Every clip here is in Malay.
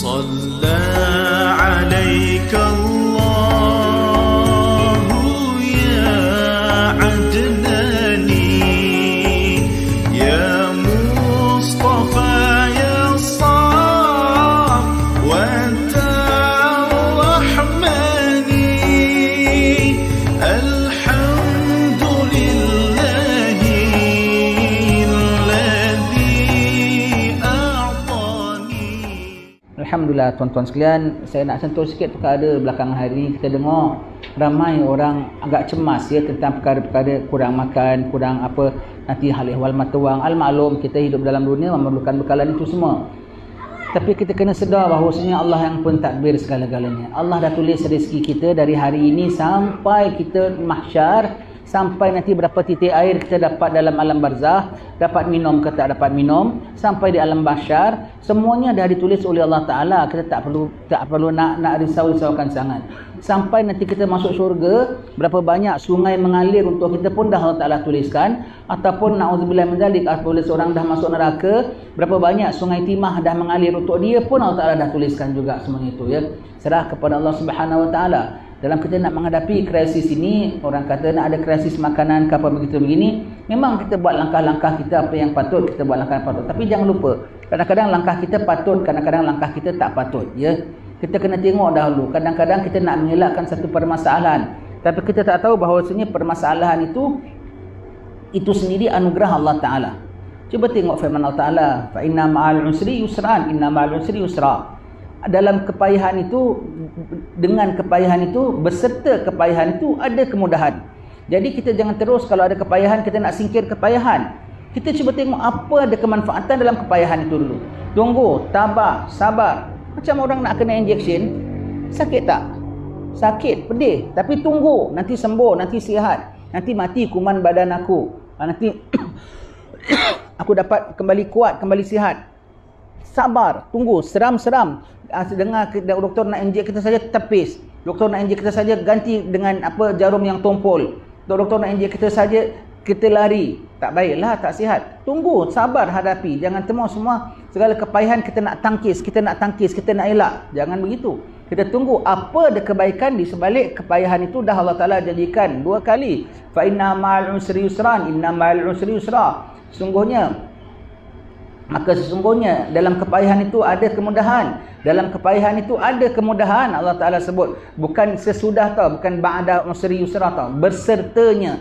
صلى عليك الله يا عدناني يا مصطفى يا صافوة الرحمن الحمد لله الذي أعطاني. Alhamdulillah tuan-tuan sekalian, saya nak sentuh sikit perkara belakangan hari ni. Kita dengar ramai orang agak cemas ya tentang perkara-perkara kurang makan, kurang apa, nanti hal ehwal mata wang. Al-maklum kita hidup dalam dunia memerlukan bekalan itu semua. Tapi kita kena sedar bahawasanya Allah yang pentadbir segala-galanya. Allah dah tulis rezeki kita dari hari ini sampai kita mahsyar, sampai nanti berapa titik air kita dapat dalam alam barzah, dapat minum ke tak dapat minum, sampai di alam mahsyar, semuanya dah ditulis oleh Allah Ta'ala. Kita tak perlu nak risaukan sangat. Sampai nanti kita masuk syurga, berapa banyak sungai mengalir untuk kita pun dah Allah Ta'ala tuliskan. Ataupun na'udzubillah min dzalik, apabila seorang dah masuk neraka, berapa banyak sungai timah dah mengalir untuk dia pun Allah Ta'ala dah tuliskan juga semuanya itu ya. Serah kepada Allah Subhanahu Wa Ta'ala. Dalam kita nak menghadapi krisis ini, orang kata nak ada krisis makanan ke apa begitu begini, memang kita buat langkah-langkah kita apa yang patut, kita buat langkah yang patut. Tapi jangan lupa, kadang-kadang langkah kita patut, kadang-kadang langkah kita tak patut ya. Kita kena tengok dahulu. Kadang-kadang kita nak mengelakkan satu permasalahan, tapi kita tak tahu bahawasanya permasalahan itu sendiri anugerah Allah Ta'ala. Cuba tengok firman Allah Ta'ala, fa inna ma'al usri yusran, inna ma'al usri yusra. Dalam kepayahan itu, dengan kepayahan itu, beserta kepayahan itu ada kemudahan. Jadi kita jangan terus kalau ada kepayahan kita nak singkir kepayahan. Kita cuba tengok apa ada kemanfaatan dalam kepayahan itu dulu. Tunggu, tabah, sabar. Macam orang nak kena injection, sakit tak? Sakit, pedih, tapi tunggu, nanti sembuh, nanti sihat, nanti mati kuman badan aku, nanti aku dapat kembali kuat, kembali sihat. Sabar, tunggu, seram-seram. Dengar doktor nak injek kita saja tepis, doktor nak injek kita saja ganti dengan apa jarum yang tumpul, doktor nak injek kita saja kita lari, tak baiklah, tak sihat. Tunggu, sabar, hadapi. Jangan semua segala kepayahan kita nak tangkis, kita nak elak. Jangan begitu. Kita tunggu apa ada kebaikan di sebalik kepayahan itu. Dah Allah Ta'ala janjikan 2 kali, fa inna ma'al usri yusran, inna ma'al usri yusra. Sesungguhnya dalam kepayahan itu ada kemudahan. Dalam kepayahan itu ada kemudahan. Allah Ta'ala sebut, bukan sesudah tau, bukan ba'da usri yusra tau, bersertanya.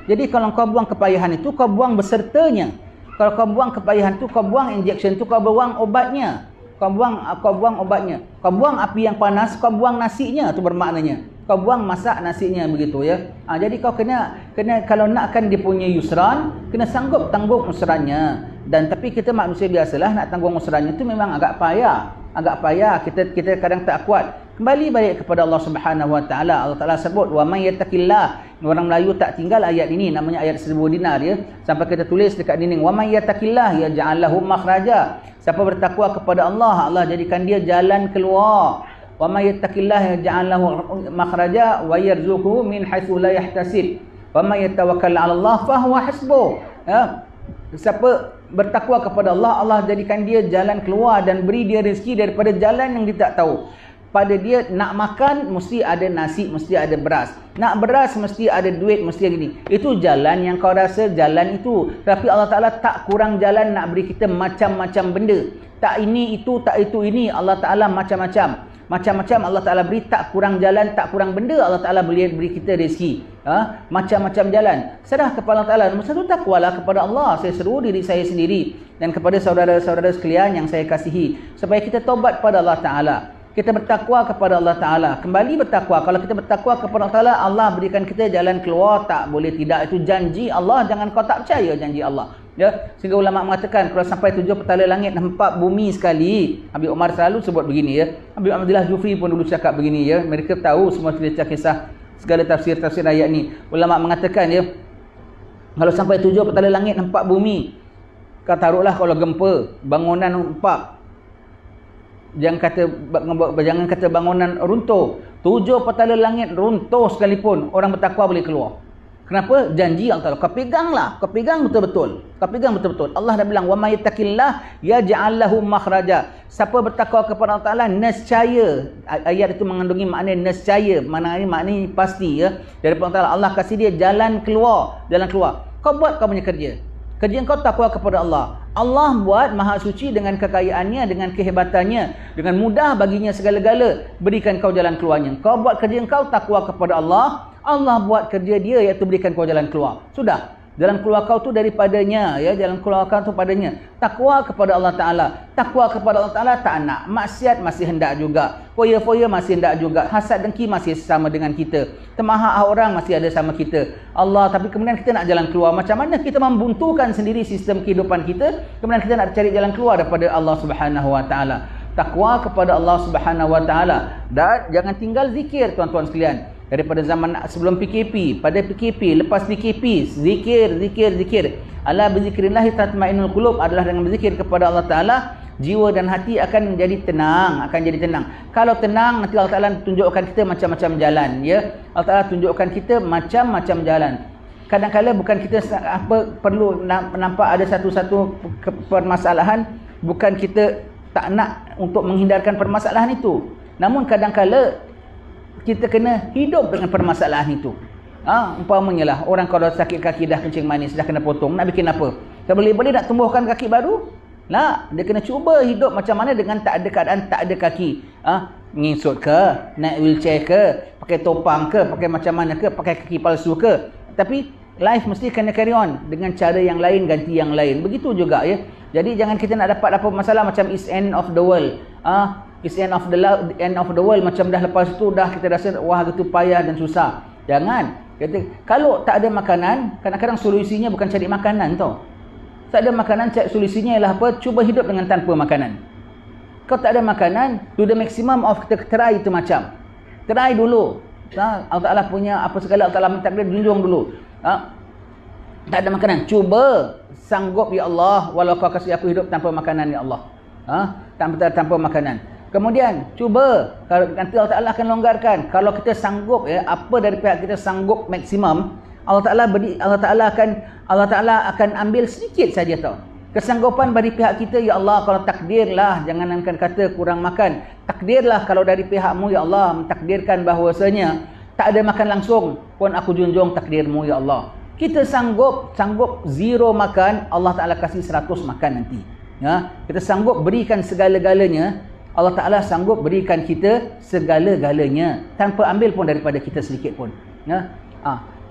Jadi kalau kau buang kepayahan itu, kau buang bersertanya. Kalau kau buang kepayahan itu, kau buang injection itu, kau buang obatnya. Kau buang obatnya. Kau buang api yang panas, kau buang nasinya, itu bermaknanya. Kau buang masak nasinya begitu ya. Jadi kau kena kalau nakkan dia punya yusran, kena sanggup tanggung usrannya. Dan tapi kita manusia biasalah, nak tanggung usrannya itu memang agak payah. Kita kadang tak kuat. Kembali balik kepada Allah Subhanahu Wa Ta'ala. Allah Ta'ala sebut, wa man yattaqillah. Orang Melayu tak tinggal ayat ini, namanya ayat 1000 dinar ya. Sampai kita tulis dekat dinding, wa man yattaqillah yaj'al lahu makhraja. Siapa bertakwa kepada Allah, Allah jadikan dia jalan keluar. Wa may yattaqillah yaj'al lahu makhraja wa yarzuqhu min haitsu la yahtasib. Wa may yatawakkal 'ala Allah fa huwa hasbuh. Siapa bertakwa kepada Allah, Allah jadikan dia jalan keluar dan beri dia rezeki daripada jalan yang dia tak tahu. Pada dia nak makan mesti ada nasi, mesti ada beras. Nak beras mesti ada duit, mesti ada gini. Itu jalan yang kau rasa jalan itu. Tapi Allah Ta'ala tak kurang jalan nak beri kita macam-macam benda. Tak ini itu, tak itu ini. Allah Ta'ala macam-macam. Macam-macam Allah Ta'ala beri, tak kurang jalan, tak kurang benda. Allah Ta'ala beri kita rezeki. Macam-macam jalan. Serah kepada Allah Ta'ala. Nombor 1, takwalah kepada Allah. Saya seru diri saya sendiri dan kepada saudara-saudara sekalian yang saya kasihi, supaya kita taubat pada Allah Ta'ala. Kita bertakwa kepada Allah Ta'ala. Kembali bertakwa. Kalau kita bertakwa kepada Allah Ta'ala, Allah berikan kita jalan keluar. Tak boleh tidak. Itu janji Allah. Jangan kau tak percaya janji Allah. Ya, sehingga ulama mengatakan kalau sampai 7 petala langit nampak bumi sekali. Habib Umar selalu sebut begini ya. Habib Abdullah Jufri pun dulu cakap begini ya. Mereka tahu semua cerita kisah segala tafsir ayat ni. Ulama mengatakan ya, kalau sampai 7 petala langit nampak bumi, kau taruhlah kalau gempa, bangunan empat, jangan kata bangunan runtuh, 7 petala langit runtuh sekalipun, orang bertakwa boleh keluar. Kenapa? Janji Allah Ta'ala. Kau peganglah. Kau pegang betul-betul. Kau pegang betul-betul. Allah dah bilang, وَمَا يَتَّقِلَّهِ يَجْعَلْ لَهُ مَخْرَجًا. Siapa bertakwa kepada Allah Ta'ala, nescaya. Ayat itu mengandungi makna nescaya. Maknanya pasti ya. Daripada Allah Ta'ala, Allah kasih dia jalan keluar. Jalan keluar. Kau buat kau punya kerja. Kerja kau takwa kepada Allah. Allah buat maha suci dengan kekayaannya, dengan kehebatannya, dengan mudah baginya segala-gala, berikan kau jalan keluarnya. Kau buat kerja kau takwa kepada Allah, Allah buat kerja dia iaitu berikan kau jalan keluar. Sudah. Jalan keluar kau tu daripadanya, ya, jalan keluar kau tu padanya. Takwa kepada Allah Ta'ala. Takwa kepada Allah Ta'ala tak nak. Maksiat masih hendak juga. Foya-foya masih hendak juga. Hasad dengki masih sama dengan kita. Temahak orang masih ada sama kita. Allah, tapi kemudian kita nak jalan keluar. Macam mana kita membuntukan sendiri sistem kehidupan kita, kemudian kita nak cari jalan keluar daripada Allah Subhanahu Wa Ta'ala. Takwa kepada Allah Subhanahu Wa Ta'ala. Dan jangan tinggal zikir, tuan-tuan sekalian. Daripada zaman sebelum PKP, pada PKP, lepas PKP, zikir. Ala bizikrillah tatmainnul qulub, adalah dengan berzikir kepada Allah Ta'ala, jiwa dan hati akan menjadi tenang, Kalau tenang, nanti Allah Ta'ala tunjukkan kita macam-macam jalan, ya. Allah Ta'ala tunjukkan kita macam-macam jalan. Kadang-kadang bukan kita perlu nampak ada satu-satu permasalahan, bukan kita tak nak untuk menghindarkan permasalahan itu. Namun kadang-kadang kita kena hidup dengan permasalahan itu. Umpamanya lah, orang kalau sakit kaki dah kencing manis, dah kena potong, nak bikin apa? Tak boleh nak tumbuhkan kaki baru? Lah, dia kena cuba hidup macam mana dengan tak ada keadaan, tak ada kaki. Ngisut ke, naik wheelchair ke, pakai topang ke, pakai macam mana ke, pakai kaki palsu ke. Tapi life mesti kena carry on dengan cara yang lain, ganti yang lain. Begitu juga ya. Jadi jangan kita nak dapat apa masalah macam is end of the world. It's end of the world, macam dah lepas tu dah kita rasa wah gitu payah dan susah. Jangan. Kalau tak ada makanan, kadang-kadang solusinya bukan cari makanan tau. Tak ada makanan, solusinya ialah apa? Cuba hidup dengan tanpa makanan. Kalau tak ada makanan, do the maximum of kita try itu macam. Try dulu. Allah Ta'ala punya apa segala, Allah Ta'ala mentakdir, junjung dulu. Tak ada makanan, cuba sanggup ya Allah, walau kau kasih aku hidup tanpa makanan ya Allah. Tanpa makanan. Kemudian cuba, kalau nanti Allah Ta'ala akan longgarkan. Kalau kita sanggup, ya, apa dari pihak kita sanggup maksimum, Allah Ta'ala akan ambil sedikit saja tau. Kesanggupan dari pihak kita, ya Allah, kalau takdirlah, jangan akan kata kurang makan. Takdirlah kalau dari pihakmu, ya Allah, mentakdirkan bahawasanya tak ada makan langsung pun aku junjung takdirmu, ya Allah. Kita sanggup zero makan, Allah Ta'ala kasih 100 makan nanti. Ya, kita sanggup berikan segala-galanya, Allah Ta'ala sanggup berikan kita segala-galanya tanpa ambil pun daripada kita sedikit pun. Ya?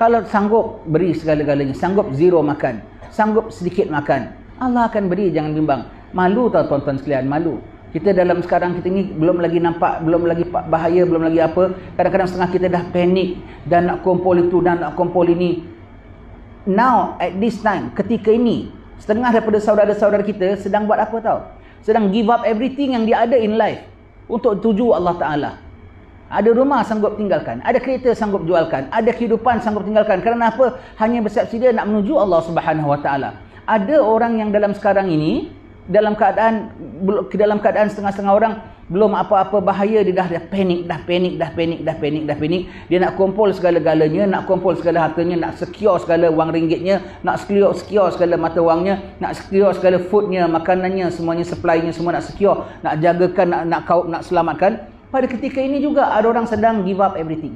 Kalau sanggup beri segala-galanya, sanggup zero makan, sanggup sedikit makan, Allah akan beri, jangan bimbang. Malu tau tuan-tuan sekalian, malu. Kita dalam sekarang kita ni belum lagi nampak, belum lagi bahaya, belum lagi apa. Kadang-kadang setengah kita dah panik dan nak kumpul itu dan nak kumpul ini. Now, at this time, ketika ini, setengah daripada saudara-saudara kita sedang buat apa tau? Sedang give up everything yang dia ada in life untuk tuju Allah Ta'ala. Ada rumah sanggup tinggalkan, ada kereta sanggup jualkan, ada kehidupan sanggup tinggalkan. Kerana apa? Hanya bersiap sedia nak menuju Allah Subhanahu Wa Ta'ala. Ada orang yang dalam sekarang ini, dalam keadaan setengah-setengah orang belum apa-apa bahaya, dia dah panik. Dia nak kumpul segala-galanya, nak kumpul segala hartanya, nak secure segala wang ringgitnya, nak secure segala mata wangnya, nak secure segala foodnya, makanannya, semuanya, supply-nya semua nak secure, nak jagakan, nak selamatkan. Pada ketika ini juga ada orang sedang give up everything.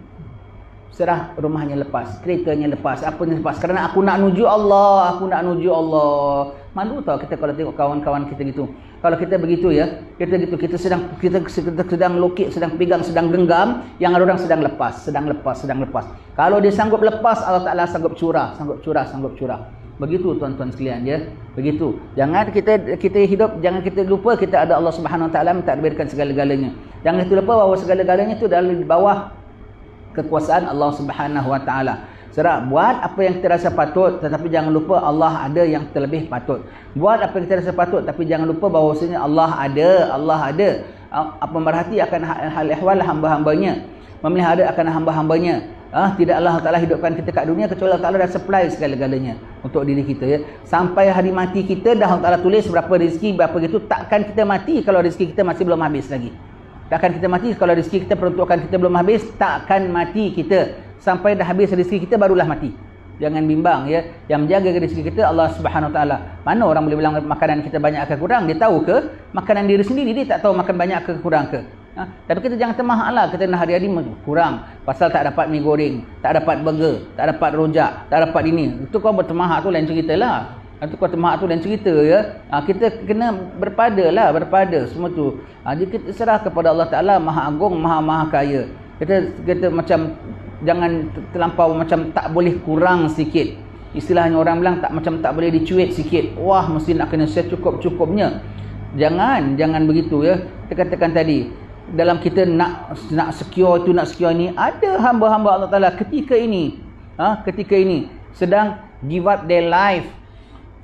Serah rumahnya lepas, keretanya lepas, apanya lepas, kerana aku nak nuju Allah. Malu tau kita kalau tengok kawan-kawan kita gitu. Kalau kita begitu ya, kita sedang lokek, sedang pegang, sedang genggam, yang ada orang sedang lepas. Kalau dia sanggup lepas, Allah Ta'ala sanggup curah. Begitu tuan-tuan sekalian ya. Begitu. Jangan kita hidup, jangan kita lupa kita ada Allah Subhanahu Wa Ta'ala mentadbirkan segala-galanya. Jangan kita lupa bahawa segala-galanya itu adalah di bawah kekuasaan Allah Subhanahu Wa Ta'ala. Serah buat apa yang kita rasa patut, tetapi jangan lupa Allah ada yang terlebih patut. Buat apa yang kita rasa patut, tapi jangan lupa bahawasanya Allah ada. Pemerhati akan hal ehwal hamba-hambanya, memelihara akan hamba-hambanya. Tidaklah Allah Ta'ala hidupkan kita kat dunia kecuali Allah Ta'ala dah supply segala-galanya untuk diri kita ya. Sampai hari mati kita dah Allah Ta'ala tulis berapa rezeki, berapa gitu. Takkan kita mati kalau rezeki kita masih belum habis lagi. Takkan kita mati kalau rezeki kita, peruntukan kita belum habis. Takkan mati kita sampai dah habis rezeki kita barulah mati. Jangan bimbang ya. Yang menjaga rezeki kita Allah Subhanahu Wa Taala. Mana orang boleh bilang makanan kita banyak ke kurang? Dia tahu ke makanan diri sendiri? Dia tak tahu makan banyak ke kurang ke? Tapi kita jangan termahaklah. Kita nak hari-hari kurang pasal tak dapat mi goreng, tak dapat burger, tak dapat rojak, tak dapat ini. Itu kau bertermahak tu lain cerita lah. Itu kau termahak tu lain cerita ya. Kita kena berpada semua tu. Jadi kita serah kepada Allah Taala Maha Agung, Maha Kaya. Kita macam jangan terlampau macam tak boleh kurang sikit. Istilahnya orang bilang tak boleh dicuit sikit. Wah, mesti nak kena secukup-cukupnya. Jangan begitu ya. Kita katakan tadi, dalam kita nak secure tu, nak secure ni, ada hamba-hamba Allah Taala ketika ini sedang give up their life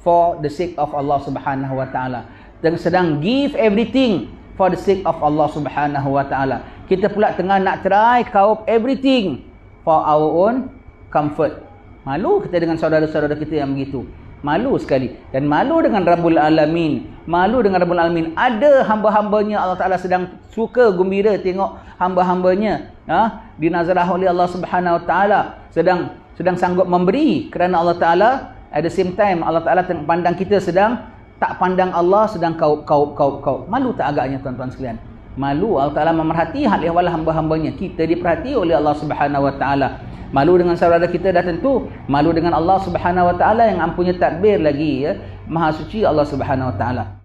for the sake of Allah Subhanahu Wa Taala, dan sedang give everything for the sake of Allah Subhanahu Wa Taala. Kita pula tengah nak try cope everything for our own comfort. Malu kita dengan saudara-saudara kita yang begitu. Malu sekali. Dan malu dengan Rabbul Alamin. Ada hamba-hambanya Allah Ta'ala sedang suka gembira tengok hamba-hambanya dinazarah oleh Allah Subhanahu Wa Ta'ala, sedang sanggup memberi kerana Allah Ta'ala. At the same time Allah Ta'ala pandang kita sedang tak pandang Allah, sedang kaup. Malu tak agaknya tuan-tuan sekalian? Malu. Allah Ta'ala memerhati hal ehwal hamba-hambanya. Kita diperhati oleh Allah Subhanahu Wa Ta'ala. Malu dengan saudara kita dah tentu, malu dengan Allah Subhanahu Wa Ta'ala yang ampunya tadbir lagi ya. Maha suci Allah Subhanahu Wa Ta'ala.